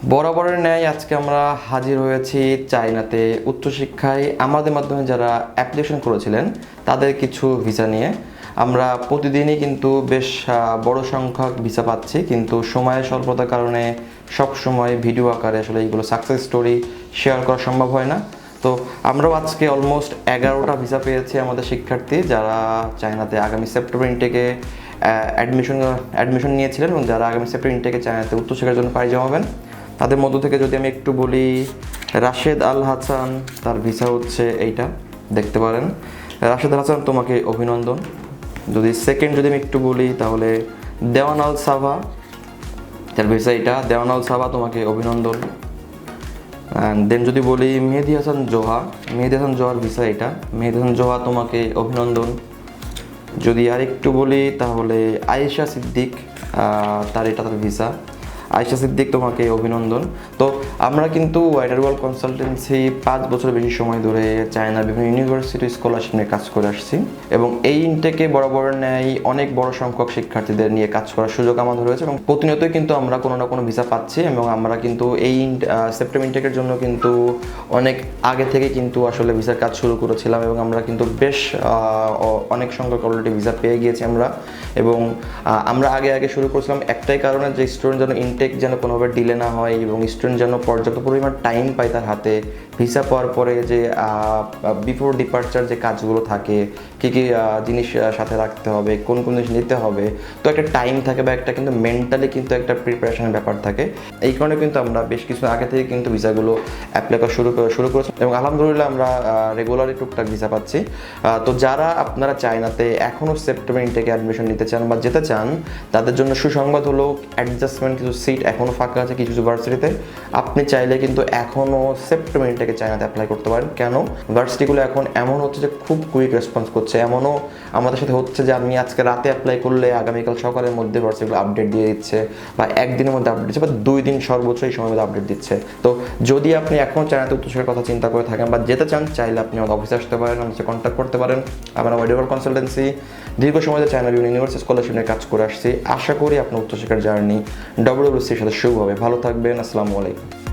বরাবরের ন্যায় আজকে আমরা হাজির হয়েছি চায়নাতে উচ্চশিক্ষায় আমাদের মাধ্যমে যারা অ্যাপ্লিকেশন করেছিলেন তাদের কিছু ভিসা নিয়ে। আমরা প্রতিদিনই কিন্তু বেশ বড় সংখ্যক ভিসা পাচ্ছি, কিন্তু সময়ের স্বল্পতার কারণে সব সময় ভিডিও আকারে আসলে এইগুলো সাকসেস স্টোরি শেয়ার করা সম্ভব হয় না। তো আমরাও আজকে অলমোস্ট 11টা ভিসা পেয়েছি আমাদের শিক্ষার্থী যারা চায়নাতে আগামী সেপ্টেম্বর ইনটেকে অ্যাডমিশন নিয়েছিলেন এবং যারা আগামী সেপ্টেম্বর ইনটেকে চায়নাতে উচ্চশিক্ষার জন্য পাড়ি জমাবেন। তাদের মধ্য থেকে যদি আমি একটু বলি, রাশেদ আল হাসান, তার ভিসা হচ্ছে এইটা, দেখতে পারেন। রাশেদ আল হাসান, তোমাকে অভিনন্দন। যদি আমি একটু বলি তাহলে দেওয়ান আল সাভা, তার ভিসা এইটা। দেওয়ান আল সাভা, তোমাকে অভিনন্দন। অ্যান্ড দেন যদি বলি মেহেদি হাসান জোহার ভিসা এটা। মেহেদি হাসান জোহা, তোমাকে অভিনন্দন। যদি আর একটু বলি তাহলে আয়েশা সিদ্দিক, তার ভিসা। আয়েশা সিদ্দিক, তোমাকে অভিনন্দন। তো আমরা কিন্তু ওয়াইডার ওয়ার্ল্ড কনসালটেন্সি 5 বছর বেশি সময় ধরে চায়নার বিভিন্ন ইউনিভার্সিটি স্কলারশিপ নিয়ে কাজ করে আসছি এবং এই ইনটেকে বরাবর ন্যায় অনেক বড় সংখ্যক শিক্ষার্থীদের নিয়ে কাজ করার সুযোগ আমাদের রয়েছে এবং প্রতিনিয়তই কিন্তু আমরা কোনো না কোনো ভিসা পাচ্ছি এবং আমরা কিন্তু এই সেপ্টেম্বর ইনটেকের জন্য কিন্তু অনেক আগে থেকে কিন্তু আসলে ভিসার কাজ শুরু করেছিলাম এবং আমরা কিন্তু বেশ অনেক সংখ্যক অলরেডি ভিসা পেয়ে গিয়েছি আমরা। এবং আমরা আগে শুরু করেছিলাম একটাই কারণে, যে স্টুডেন্ট যেন ইনটেক যেন কোনোভাবে ডিলে না হয় এবং স্টুডেন্ট যেন পর্যাপ্ত পরিমাণ টাইম পায় তার হাতে। ভিসা পাওয়ার পরে যে বিফোর ডিপার্চার যে কাজগুলো থাকে, কী কী জিনিস সাথে রাখতে হবে, কোন জিনিস নিতে হবে, তো একটা টাইম থাকে বা একটা কিন্তু মেন্টালি কিন্তু একটা প্রিপারেশনের ব্যাপার থাকে। এই কারণে কিন্তু আমরা বেশ কিছু আগে থেকে কিন্তু ভিসাগুলো অ্যাপ্লাই করা শুরু করেছি এবং আলহামদুলিল্লাহ আমরা রেগুলারই টুকটাক ভিসা পাচ্ছি। তো যারা আপনারা চায়নাতে এখনও সেপ্টেম্বর ইনটেকে অ্যাডমিশন নিতে চান বা যেতে চান, তাদের জন্য সুসংবাদ হলো অ্যাডজাস্টমেন্ট কিছু সিট এখনও ফাঁকা আছে কিছু ভার্সিটিতে। আপনি চাইলে কিন্তু এখনও সেপ্টেম্বর ইনটেকে চায়নাতে অ্যাপ্লাই করতে পারেন। কেন? ভার্সিটিগুলো এখন এমন হচ্ছে যে খুব কুইক রেসপন্স করছে। এমনও আমাদের সাথে হচ্ছে যে আমি আজকে রাতে অ্যাপ্লাই করলে আগামীকাল সকালের মধ্যে ভার্সিটিগুলো আপডেট দিয়ে দিচ্ছে বা একদিনের মধ্যে আপডেট দিচ্ছে বা 2 দিন সর্বোচ্চ এই সময়ের মধ্যে আপডেট দিচ্ছে। তো যদি আপনি এখনও চায়নাতে উচ্চশিক্ষার কথা চিন্তা করে থাকেন বা যেতে চান, চাইলে আপনি আমাদের অফিসে আসতে পারেন, আমাদের কন্ট্যাক্ট করতে পারেন। আমরা ওয়াইডার ওয়ার্ল্ড কনসালটেন্সি দীর্ঘ সময় ধরে চায়না বিভিন্ন ইউনিভার্সিটি স্কলারশিপ নিয়ে কাজ করে আসছি। আশা করি আপনার উচ্চশিক্ষার জার্নি WWCর সাথে শুরু হবে। ভালো থাকবেন। আসসালামু আলাইকুম।